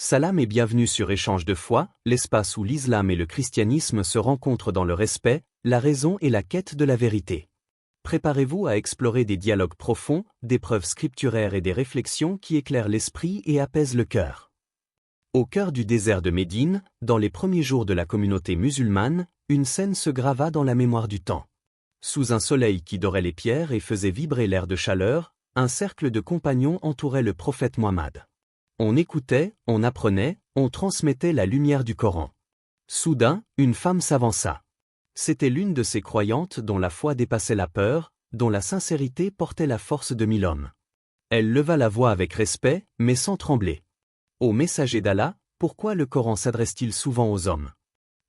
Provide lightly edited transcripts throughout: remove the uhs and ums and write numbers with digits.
Salam et bienvenue sur Échange de foi, l'espace où l'islam et le christianisme se rencontrent dans le respect, la raison et la quête de la vérité. Préparez-vous à explorer des dialogues profonds, des preuves scripturaires et des réflexions qui éclairent l'esprit et apaisent le cœur. Au cœur du désert de Médine, dans les premiers jours de la communauté musulmane, une scène se grava dans la mémoire du temps. Sous un soleil qui dorait les pierres et faisait vibrer l'air de chaleur, un cercle de compagnons entourait le prophète Mohammed. On écoutait, on apprenait, on transmettait la lumière du Coran. Soudain, une femme s'avança. C'était l'une de ces croyantes dont la foi dépassait la peur, dont la sincérité portait la force de 1000 hommes. Elle leva la voix avec respect, mais sans trembler. Ô messager d'Allah, pourquoi le Coran s'adresse-t-il souvent aux hommes?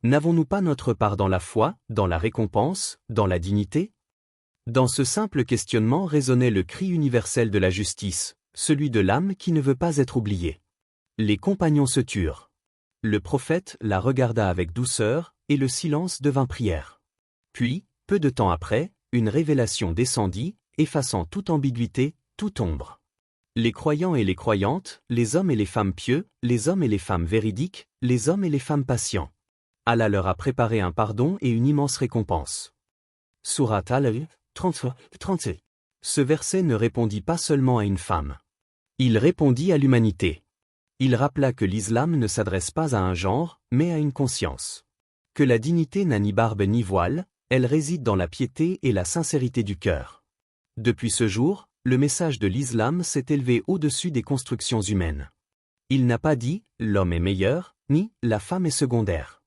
N'avons-nous pas notre part dans la foi, dans la récompense, dans la dignité? Dans ce simple questionnement résonnait le cri universel de la justice, celui de l'âme qui ne veut pas être oubliée. Les compagnons se turent. Le prophète la regarda avec douceur, et le silence devint prière. Puis, peu de temps après, une révélation descendit, effaçant toute ambiguïté, toute ombre. Les croyants et les croyantes, les hommes et les femmes pieux, les hommes et les femmes véridiques, les hommes et les femmes patients. Allah leur a préparé un pardon et une immense récompense. Surat Al-An'am 37. Ce verset ne répondit pas seulement à une femme. Il répondit à l'humanité. Il rappela que l'islam ne s'adresse pas à un genre, mais à une conscience. Que la dignité n'a ni barbe ni voile, elle réside dans la piété et la sincérité du cœur. Depuis ce jour, le message de l'islam s'est élevé au-dessus des constructions humaines. Il n'a pas dit « l'homme est meilleur » ni « la femme est secondaire ».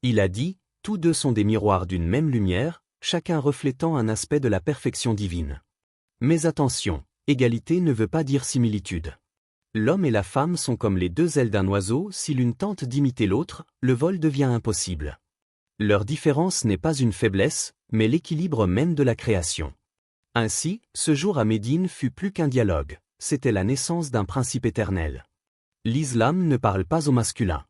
Il a dit « tous deux sont des miroirs d'une même lumière, chacun reflétant un aspect de la perfection divine ». Mais attention, égalité ne veut pas dire similitude. L'homme et la femme sont comme les deux ailes d'un oiseau, si l'une tente d'imiter l'autre, le vol devient impossible. Leur différence n'est pas une faiblesse, mais l'équilibre même de la création. Ainsi, ce jour à Médine fut plus qu'un dialogue, c'était la naissance d'un principe éternel. L'islam ne parle pas au masculin.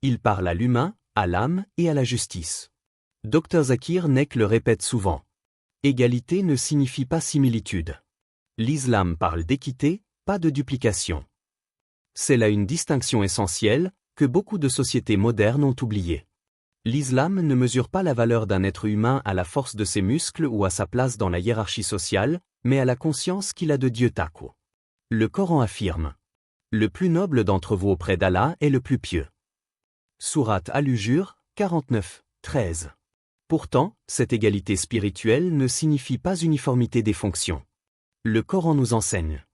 Il parle à l'humain, à l'âme et à la justice. Dr Zakir Naik le répète souvent. Égalité ne signifie pas similitude. L'islam parle d'équité, pas de duplication. C'est là une distinction essentielle, que beaucoup de sociétés modernes ont oubliée. L'islam ne mesure pas la valeur d'un être humain à la force de ses muscles ou à sa place dans la hiérarchie sociale, mais à la conscience qu'il a de Dieu Taqwa. Le Coran affirme. Le plus noble d'entre vous auprès d'Allah est le plus pieux. Surat Al-Hujur, 49, 13. Pourtant, cette égalité spirituelle ne signifie pas uniformité des fonctions. Le Coran nous enseigne.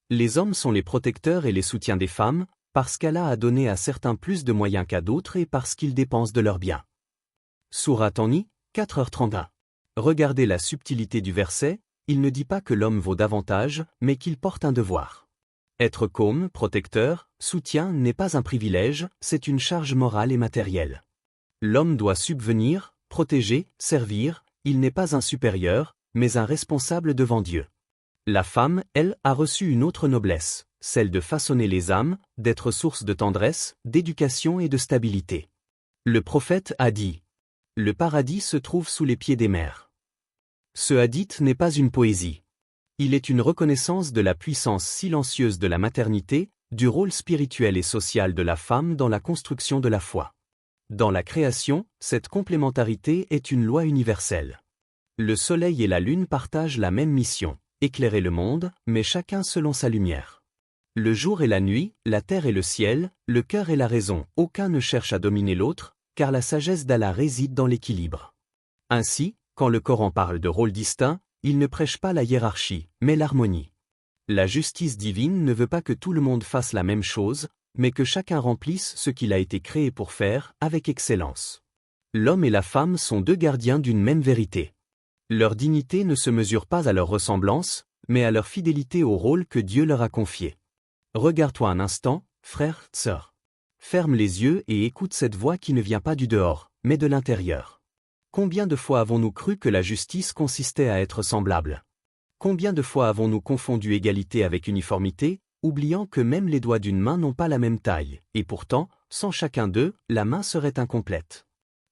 Les hommes sont les protecteurs et les soutiens des femmes, parce qu'Allah a donné à certains plus de moyens qu'à d'autres et parce qu'ils dépensent de leurs biens. Surat An-Ni, 4h31. Regardez la subtilité du verset, il ne dit pas que l'homme vaut davantage, mais qu'il porte un devoir. Être côme, protecteur, soutien n'est pas un privilège, c'est une charge morale et matérielle. L'homme doit subvenir, protéger, servir, il n'est pas un supérieur, mais un responsable devant Dieu. La femme, elle, a reçu une autre noblesse, celle de façonner les âmes, d'être source de tendresse, d'éducation et de stabilité. Le prophète a dit « Le paradis se trouve sous les pieds des mères ». Ce hadith n'est pas une poésie. Il est une reconnaissance de la puissance silencieuse de la maternité, du rôle spirituel et social de la femme dans la construction de la foi. Dans la création, cette complémentarité est une loi universelle. Le soleil et la lune partagent la même mission. Éclairer le monde, mais chacun selon sa lumière. Le jour et la nuit, la terre et le ciel, le cœur et la raison, aucun ne cherche à dominer l'autre, car la sagesse d'Allah réside dans l'équilibre. Ainsi, quand le Coran parle de rôles distincts, il ne prêche pas la hiérarchie, mais l'harmonie. La justice divine ne veut pas que tout le monde fasse la même chose, mais que chacun remplisse ce qu'il a été créé pour faire, avec excellence. L'homme et la femme sont deux gardiens d'une même vérité. Leur dignité ne se mesure pas à leur ressemblance, mais à leur fidélité au rôle que Dieu leur a confié. Regarde-toi un instant, frère, sœur. Ferme les yeux et écoute cette voix qui ne vient pas du dehors, mais de l'intérieur. Combien de fois avons-nous cru que la justice consistait à être semblable? Combien de fois avons-nous confondu égalité avec uniformité, oubliant que même les doigts d'une main n'ont pas la même taille, et pourtant, sans chacun d'eux, la main serait incomplète.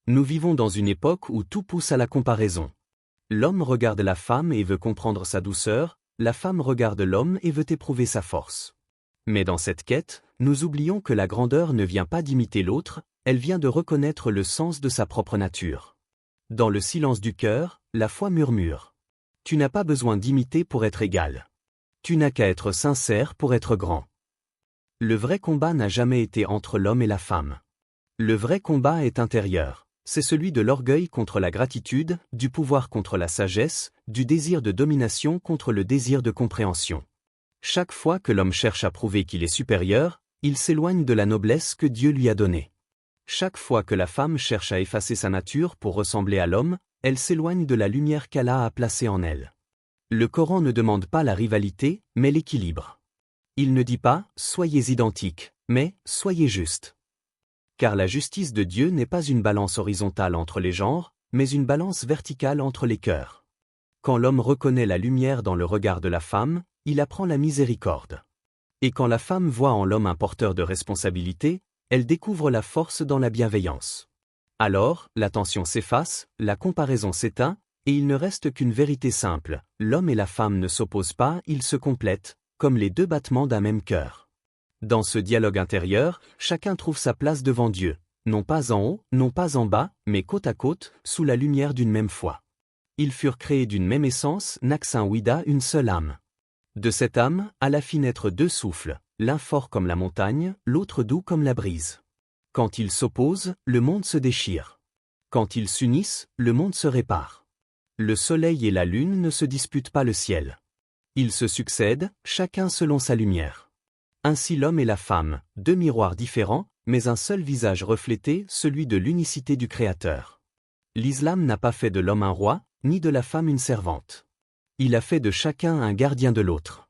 Nous vivons dans une époque où tout pousse à la comparaison. L'homme regarde la femme et veut comprendre sa douceur, la femme regarde l'homme et veut éprouver sa force. Mais dans cette quête, nous oublions que la grandeur ne vient pas d'imiter l'autre, elle vient de reconnaître le sens de sa propre nature. Dans le silence du cœur, la foi murmure. Tu n'as pas besoin d'imiter pour être égal. Tu n'as qu'à être sincère pour être grand. Le vrai combat n'a jamais été entre l'homme et la femme. Le vrai combat est intérieur. C'est celui de l'orgueil contre la gratitude, du pouvoir contre la sagesse, du désir de domination contre le désir de compréhension. Chaque fois que l'homme cherche à prouver qu'il est supérieur, il s'éloigne de la noblesse que Dieu lui a donnée. Chaque fois que la femme cherche à effacer sa nature pour ressembler à l'homme, elle s'éloigne de la lumière qu'Allah a placée en elle. Le Coran ne demande pas la rivalité, mais l'équilibre. Il ne dit pas « soyez identiques », mais « soyez justes ». Car la justice de Dieu n'est pas une balance horizontale entre les genres, mais une balance verticale entre les cœurs. Quand l'homme reconnaît la lumière dans le regard de la femme, il apprend la miséricorde. Et quand la femme voit en l'homme un porteur de responsabilité, elle découvre la force dans la bienveillance. Alors, la tension s'efface, la comparaison s'éteint, et il ne reste qu'une vérité simple, l'homme et la femme ne s'opposent pas, ils se complètent, comme les deux battements d'un même cœur. Dans ce dialogue intérieur, chacun trouve sa place devant Dieu, non pas en haut, non pas en bas, mais côte à côte, sous la lumière d'une même foi. Ils furent créés d'une même essence, Naksin Wida, une seule âme. De cette âme, Allah fit naître deux souffles, l'un fort comme la montagne, l'autre doux comme la brise. Quand ils s'opposent, le monde se déchire. Quand ils s'unissent, le monde se répare. Le soleil et la lune ne se disputent pas le ciel. Ils se succèdent, chacun selon sa lumière. Ainsi l'homme et la femme, deux miroirs différents, mais un seul visage reflété, celui de l'unicité du Créateur. L'islam n'a pas fait de l'homme un roi, ni de la femme une servante. Il a fait de chacun un gardien de l'autre.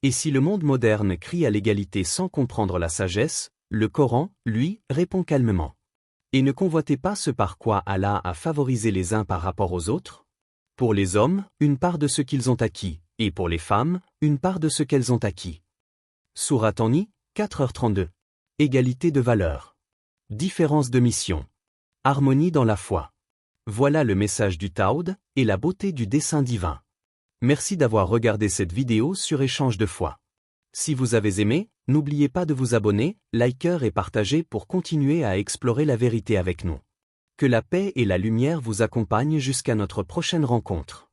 Et si le monde moderne crie à l'égalité sans comprendre la sagesse, le Coran, lui, répond calmement. Et ne convoitez pas ce par quoi Allah a favorisé les uns par rapport aux autres. Pour les hommes, une part de ce qu'ils ont acquis, et pour les femmes, une part de ce qu'elles ont acquis. Sourate An-Ni, 4h32. Égalité de valeur. Différence de mission. Harmonie dans la foi. Voilà le message du Tawhid et la beauté du dessein divin. Merci d'avoir regardé cette vidéo sur Échange de foi. Si vous avez aimé, n'oubliez pas de vous abonner, liker et partager pour continuer à explorer la vérité avec nous. Que la paix et la lumière vous accompagnent jusqu'à notre prochaine rencontre.